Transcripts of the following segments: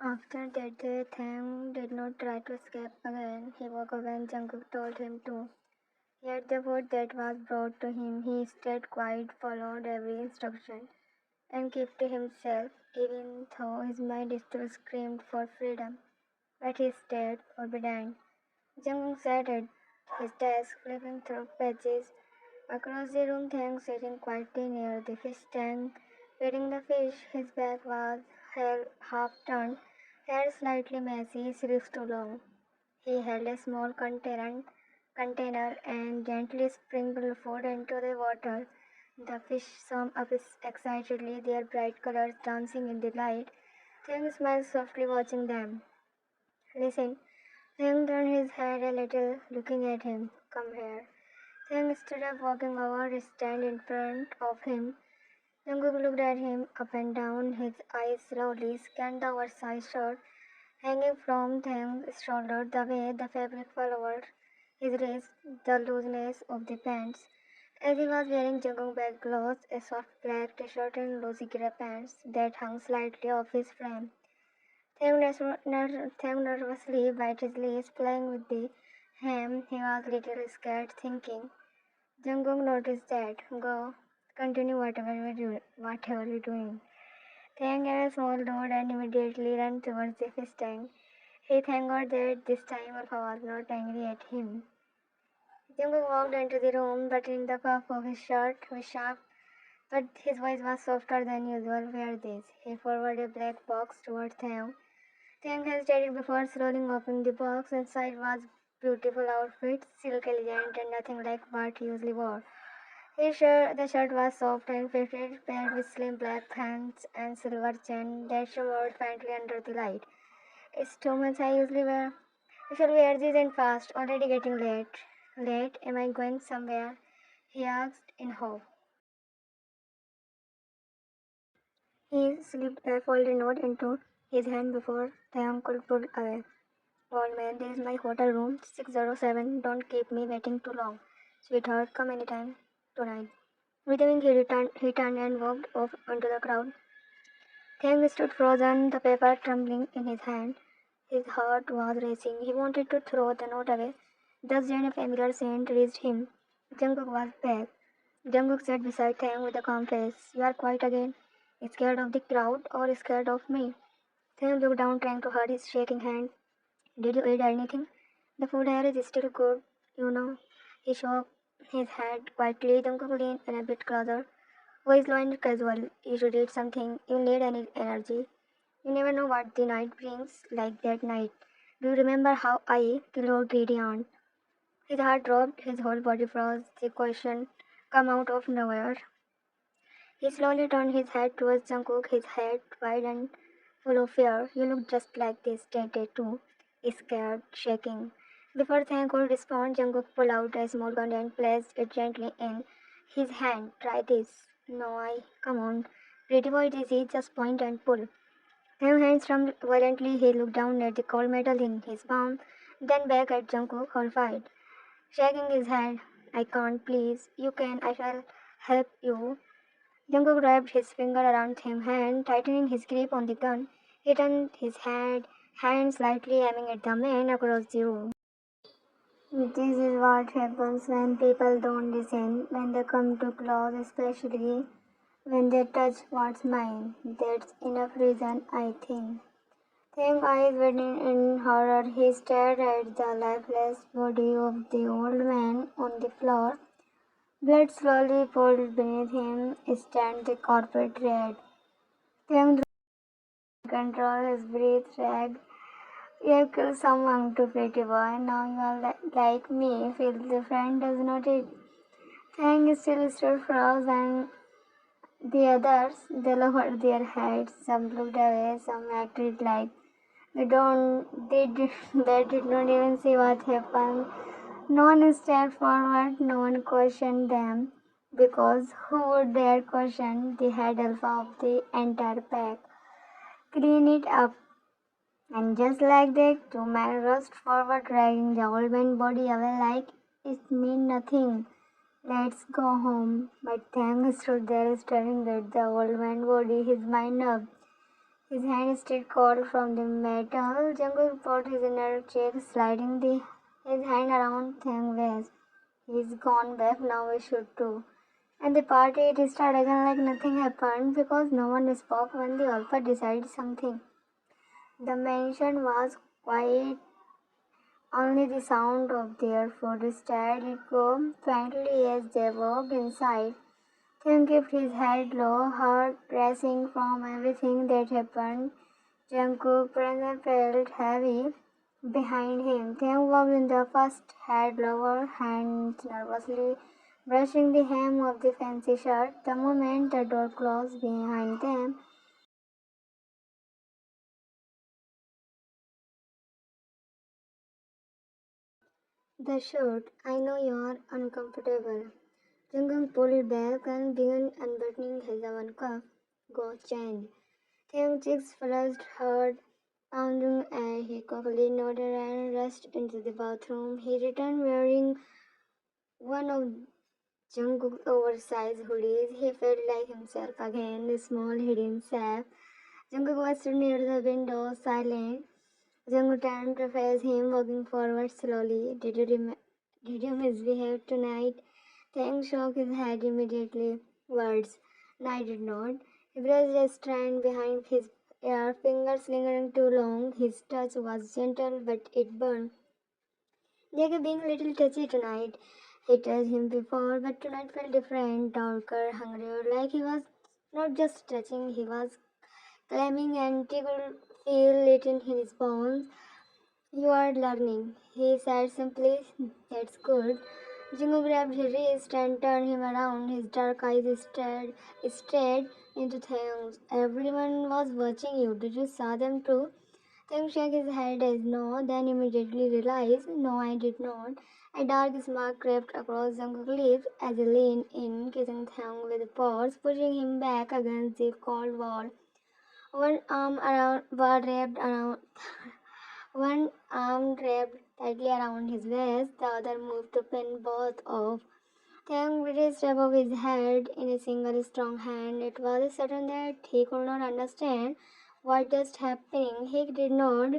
After that day, Taehyung did not try to escape again. He woke up when Jungkook told him to. He ate the food that was brought to him. He stayed quiet, followed every instruction, and kept to himself, even though his mind still screamed for freedom. But he stayed obedient. Jungkook sat at his desk, flipping through pages. Across the room, Taehyung sitting quietly near the fish tank, feeding the fish. His back was half turned, hair slightly messy, sleeves too long. He held a small container and gently sprinkled food into the water. The fish swam up excitedly, their bright colors dancing in the light. Taehyung smiled softly, watching them. Listen. Taehyung turned his head a little, looking at him. Come here. Taehyung stood up, walking over to stand in front of him. Jungkook looked at him up and down, his eyes slowly scanned the oversized shirt hanging from Taehyung's shoulder, the way the fabric fell over his wrist, the looseness of the pants. As he was wearing Jungkook black clothes, a soft black t-shirt and loosey grey pants that hung slightly off his frame. Taehyung nervously bit his lips, playing with the hem. He was a little scared, thinking. Jungkook noticed that. Go, continue whatever you're doing. Taehyung gave a small nod and immediately ran towards the fish tank. He thanked God that this time Alpha was not angry at him. Jungkook walked into the room, buttoning the cuff of his shirt with sharp, but his voice was softer than usual. Wear this. He forwarded a black box towards Taehyung. Taehyung hesitated before slowly opening the box. Inside was beautiful outfit, silk elegant and nothing like what he usually wore. The shirt was soft and fitted, paired with slim black pants and silver chain that shimmered faintly under the light. It's too much I usually wear. I shall wear this and fast. Already getting late. Late? Am I going somewhere? He asked in hope. He slipped a folded note into his hand before Taehyung could pull away. Old man, this is my hotel room, 607. Don't keep me waiting too long. Sweetheart, come anytime tonight. With a wink, he turned and walked off into the crowd. Taehyung stood frozen, the paper trembling in his hand. His heart was racing. He wanted to throw the note away. Just then a familiar scent reached him. Jungkook was back. Jungkook sat beside Taehyung with a calm face. You are quiet again? Scared of the crowd or scared of me? Taehyung looked down, trying to hold his shaking hand. Did you eat anything? The food here is still good, you know. He shook his head quietly. Jungkook leaned in a bit closer. Voice low and casual. You should eat something. You need any energy. You never know what the night brings, like that night. Do you remember how I killed your greedy aunt? His heart dropped, his whole body froze. The question come out of nowhere. He slowly turned his head towards Jungkook, his head wide and full of fear. You look just like this day too, scared, shaking. Before Taehyung could respond, Jungkook pulled out a small gun and placed it gently in his hand. Try this. No, come on. Pretty boy, it is easy, just point and pull. Taehyung hands trembled violently. He looked down at the cold metal in his palm, then back at Jungkook, horrified, shaking his head. I can't, please. You can. I shall help you. Jungkook wrapped his finger around Taehyung's hand, tightening his grip on the gun. He turned his hand slightly, aiming at the man across the room. This is what happens when people don't listen, when they come too close, especially when they touch what's mine. That's enough reason, I think. Taehyung's eyes widened in horror. He stared at the lifeless body of the old man on the floor. Blood slowly pooled beneath him, stained the carpet red. Taehyung control his breath rag. You have killed someone too, pretty boy. Now you are like me. Feel different, does not it? Taehyung still stood frozen. The others, they lowered their heads. Some looked away, some acted like they did not even see what happened. No one stepped forward, no one questioned them, because who would dare question the head alpha of the entire pack? Clean it up. And just like that, two men rushed forward, dragging the old man's body away like it meant nothing. Let's go home. But Tang stood there staring at the old man's body, his mind numb. His hand still cold from the metal. Jungkook put his inner cheek, sliding his hand around Tang's waist. He's gone back, now we should too. And the party restarted again like nothing happened because no one spoke when the alpha decided something. The mansion was quiet, only the sound of their food started to go faintly as they walked inside. Tim kept his head low, heart racing from everything that happened. Jungkook's presence felt heavy behind him. Tim walked in the first, head lower, hands nervously brushing the hem of the fancy shirt. The moment the door closed behind them, the shirt, I know you are uncomfortable. Jungkook pulled back and began unbuttoning his own cuff. Go change. Taehyung's cheeks flushed, heart pounding, and he quickly nodded and rushed into the bathroom. He returned wearing one of Jungkook's oversized hoodies. He felt like himself again, the small hidden safe. Jungkook was stood near the window, silent. Jungkook turned to face him, walking forward slowly. Did you misbehave tonight? Taehyung shook his head immediately. Words. No, I did not. He brushed a strand behind his ear, fingers lingering too long. His touch was gentle, but it burned. Jacob being a little touchy tonight. He touched him before, but tonight felt different, darker, hungrier, like he was not just touching, he was claiming, and he could feel it in his bones. You are learning, he said simply. That's good. Jingo grabbed his wrist and turned him around. His dark eyes stared into Taehyung's. Everyone was watching you. Did you saw them too? Taehyung shook his head as no, then immediately realized, no, I did not. A dark smile crept across Jungkook's lips as he leaned in, kissing Taehyung with paws, pushing him back against the cold wall. One arm around, was wrapped around One arm wrapped tightly around his waist, the other moved to pin both off. Taehyung raised above his head in a single strong hand. It was certain that he could not understand what just happening. He did not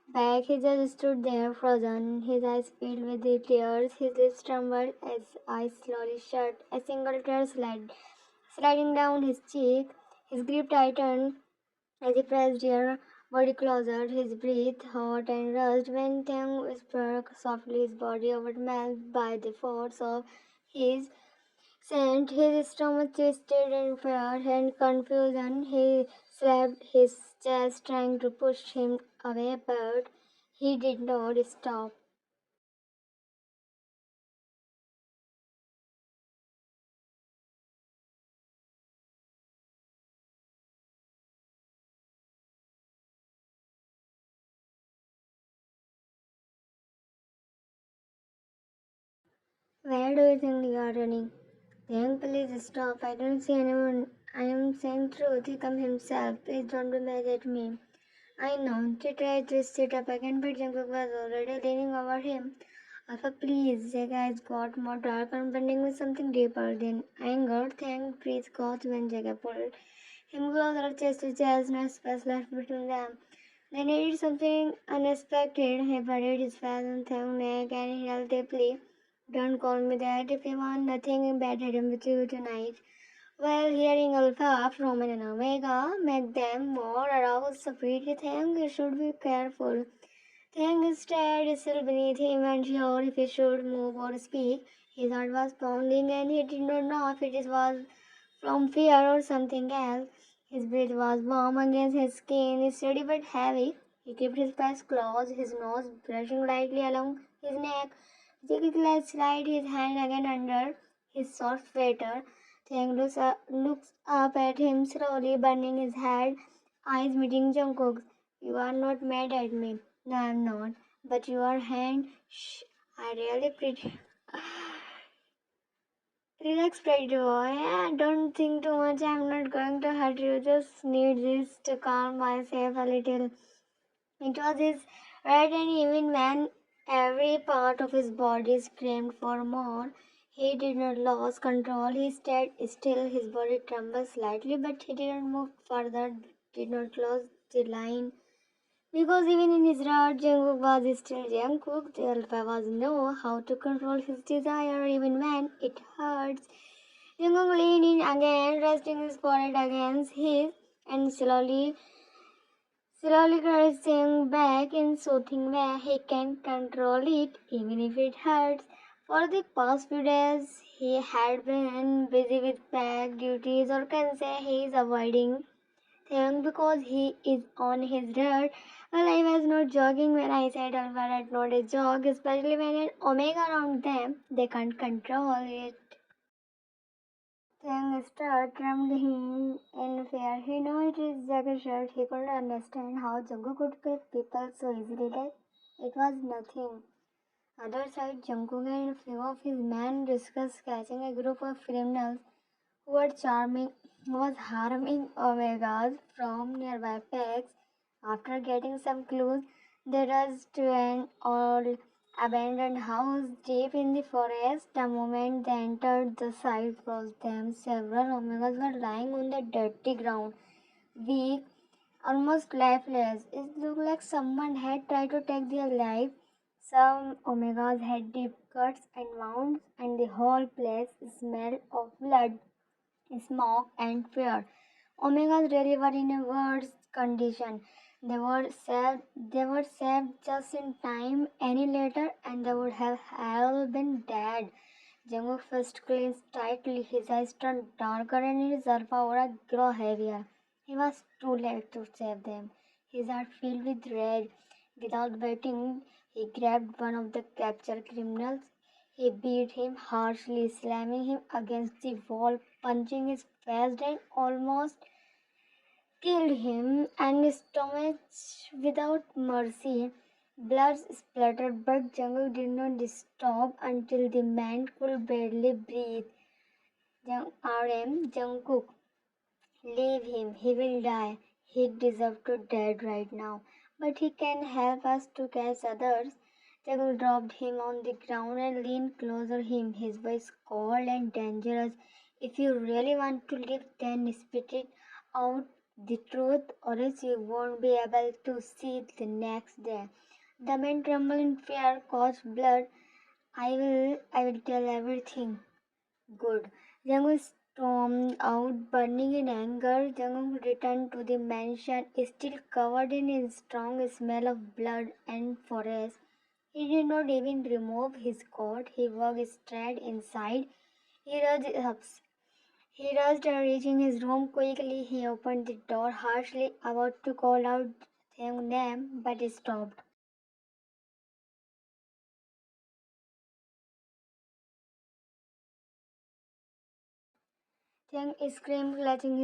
back, he just stood there frozen, his eyes filled with the tears, his lips trembled as eyes slowly shut, a single tear sliding down his cheek. His grip tightened as he pressed her body closer, his breath hot and rushed. When Tang whispered softly, his body overwhelmed by the force of his scent, his stomach twisted in fear and confusion. He slapped his chest, trying to push him away, but he did not stop. Where do you think you are running? Tang, please stop. I don't see anyone. I am saying truth, he come himself. Please don't be mad at me. I know. She tried to sit up again, but Jungkook was already leaning over him. Alpha, please. Jaga has got more dark and blending with something deeper than anger. Thank breathe got when Jaga pulled him closer, chest to chest, no space left between them. They needed something unexpected. He buried his face on Taehyung's neck and he held deeply. Don't call me that if you want nothing bad happen with you tonight. Well, hearing Alpha from an Omega make them more aroused. So pretty thing, you should be careful. Thing stared still beneath him, unsure if he should move or speak. His heart was pounding and he did not know if it was from fear or something else. His breath was warm against his skin, steady but heavy. He kept his face closed, his nose brushing lightly along his neck. Jackie slid his hand again under his soft sweater. Thang looks up at him slowly, burning his head, eyes meeting Jungkook's. You are not mad at me. No, I'm not. But your hand, shh, I really pretty. Relax, pretty boy. Don't think too much. I'm not going to hurt you. Just need this to calm myself a little. It was his right, and even when every part of his body screamed for more, he did not lose control. He stayed still. His body trembled slightly, but he didn't move further. Did not close the line. Because even in his rage, Jungkook was still Jungkook. The Alpha was know how to control his desire even when it hurts. Jungkook leaned in again, resting his forehead against his, and slowly caressing back in soothing way. He can control it even if it hurts. For the past few days, he had been busy with pack duties, or can say he is avoiding thing because he is on his road. Well, I was not jogging when I said Alpha not a jog, especially when an omega around them. They can't control it. Thing started trembling in fear. He knew it is Jagger's shirt. He couldn't understand how Jungkook could kill people so easily. Like it was nothing. Other side, Jungkook and a few of his men discussed catching a group of criminals who were charming was harming omegas from nearby packs. After getting some clues, they rushed to an old abandoned house deep in the forest. The moment they entered, the sight was them. Several omegas were lying on the dirty ground, weak, almost lifeless. It looked like someone had tried to take their life. Some omegas had deep cuts and wounds, and the whole place smelled of blood, smoke, and fear. Omegas really were in a worse condition. They were saved just in time. Any later, and they would have all been dead. Jungkook first clenched tightly, his eyes turned darker and his aura grew heavier. He was too late to save them. His heart filled with rage. Without waiting, he grabbed one of the captured criminals. He beat him harshly, slamming him against the wall, punching his face, and almost killed him and stomach without mercy. Blood splattered, but Jungkook did not stop until the man could barely breathe. RM Jungkook, leave him. He will die. He deserves to dead right now. But he can help us to catch others. Jungkook dropped him on the ground and leaned closer him, his voice cold and dangerous. If you really want to live, then spit it out the truth, or else you won't be able to see the next day. The man trembled in fear, caused blood. I will tell everything. Good. Jungkook stormed out, burning in anger. Jungkook returned to the mansion, still covered in a strong smell of blood and forest. He did not even remove his coat. He walked straight inside. He rushed up. He rushed, reaching his room quickly. He opened the door harshly, about to call out their name, but he stopped. Tiang screamed, clutching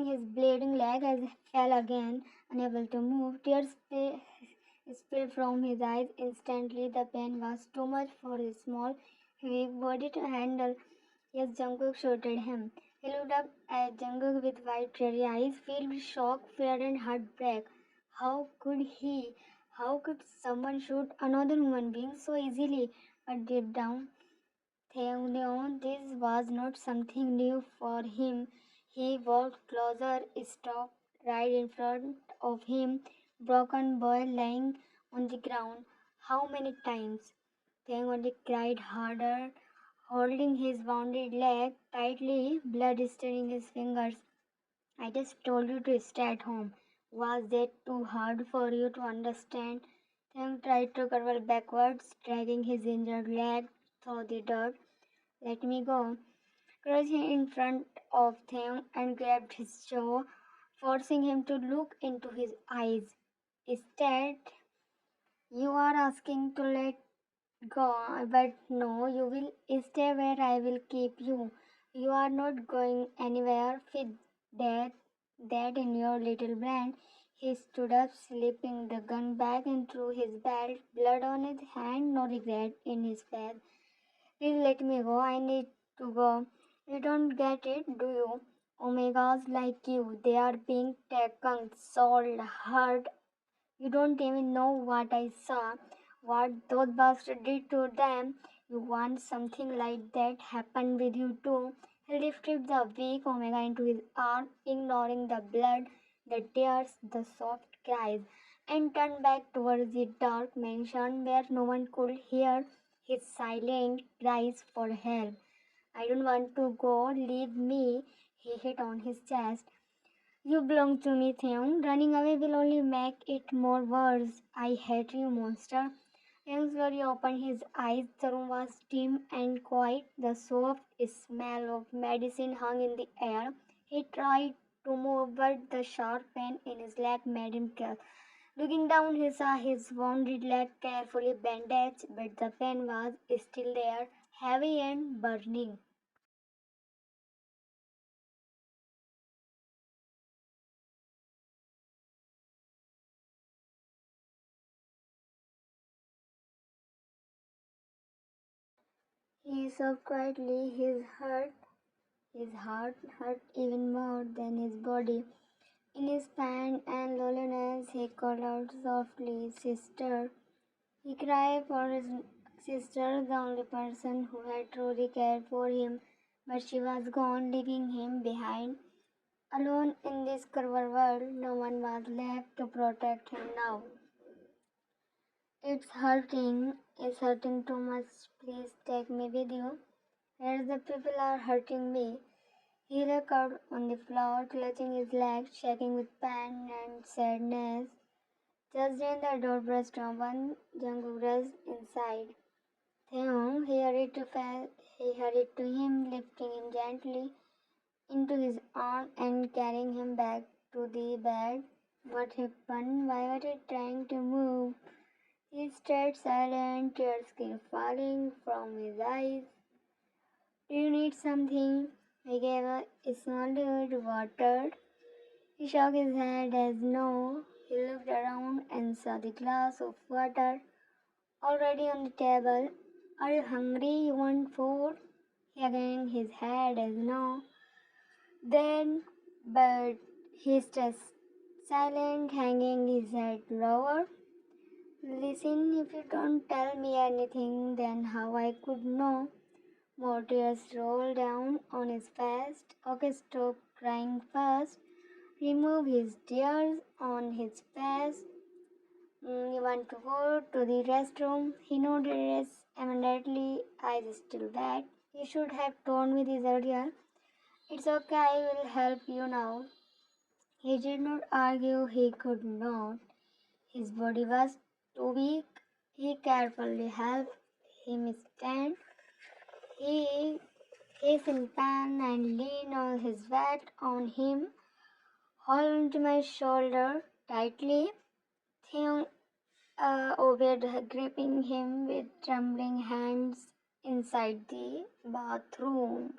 his bleeding leg as he fell again, unable to move. Tears spilled from his eyes instantly. The pain was too much for his small, weak body to handle. Yes, Jungkook shouted him. He looked up at Jungkook with wide dreary eyes, filled with shock, fear, and heartbreak. How could he? How could someone shoot another human being so easily? But deep down, Taehyung knew this was not something new for him. He walked closer, stopped right in front of him, broken boy lying on the ground. How many times? Taehyung only cried harder, holding his wounded leg tightly, blood stirring his fingers. I just told you to stay at home. Was that too hard for you to understand? Taehyung tried to curl backwards, dragging his injured leg through the dirt. Let me go. Crouched in front of him and grabbed his jaw, forcing him to look into his eyes. Instead, you are asking to let go, but no, you will stay where I will keep you. You are not going anywhere. Fit that in your little brain. He stood up, slipping the gun back into his belt, blood on his hand, no regret in his face. Please let me go. I need to go. You don't get it, do you? Omegas like you, they are being taken, sold, hurt. You don't even know what I saw, what those bastards did to them. You want something like that happen with you too. He lifted the weak Omega into his arm, ignoring the blood, the tears, the soft cries, and turned back towards the dark mansion where no one could hear his silent cries for help. I don't want to go, leave me, he hit on his chest. You belong to me, Theon. Running away will only make it more worse. I hate you, monster. Theon slowly opened his eyes. The room was dim and quiet. The soft smell of medicine hung in the air. He tried to move, but the sharp pain in his leg made him gasp. Looking down, he saw his wounded leg carefully bandaged, but the pain was still there, heavy and burning. He sobbed quietly, his heart hurt even more than his body. In his pain and loneliness, he called out softly, Sister. He cried for his sister, the only person who had truly cared for him, but she was gone, leaving him behind. Alone in this cruel world, no one was left to protect him now. It's hurting too much. Please take me with you. As the people are hurting me. He lay out on the floor, clutching his legs, shaking with pain and sadness. Just then the door burst open. Jungkook rushed inside. Taehyung, he hurried to him, lifting him gently into his arm and carrying him back to the bed. What happened? Why were you trying to move? He stayed silent, tears kept falling from his eyes. Do you need something? I gave a small water. He shook his head as no. He looked around and saw the glass of water already on the table. Are you hungry? You want food? He again his head as no. Then, but he's just silent, hanging his head lower. Listen, if you don't tell me anything, then how I could know? More tears rolled down on his face. Okay, stop crying first. Remove his tears on his face. You want to go to the restroom? He nodded yes, immediately, eyes still wet. You should have told me this earlier. It's okay, I will help you now. He did not argue, he could not. His body was too weak. He carefully helped him stand. He is in pain and leaned on his weight on him. Hold onto my shoulder tightly. Theon obeyed, gripping him with trembling hands inside the bathroom.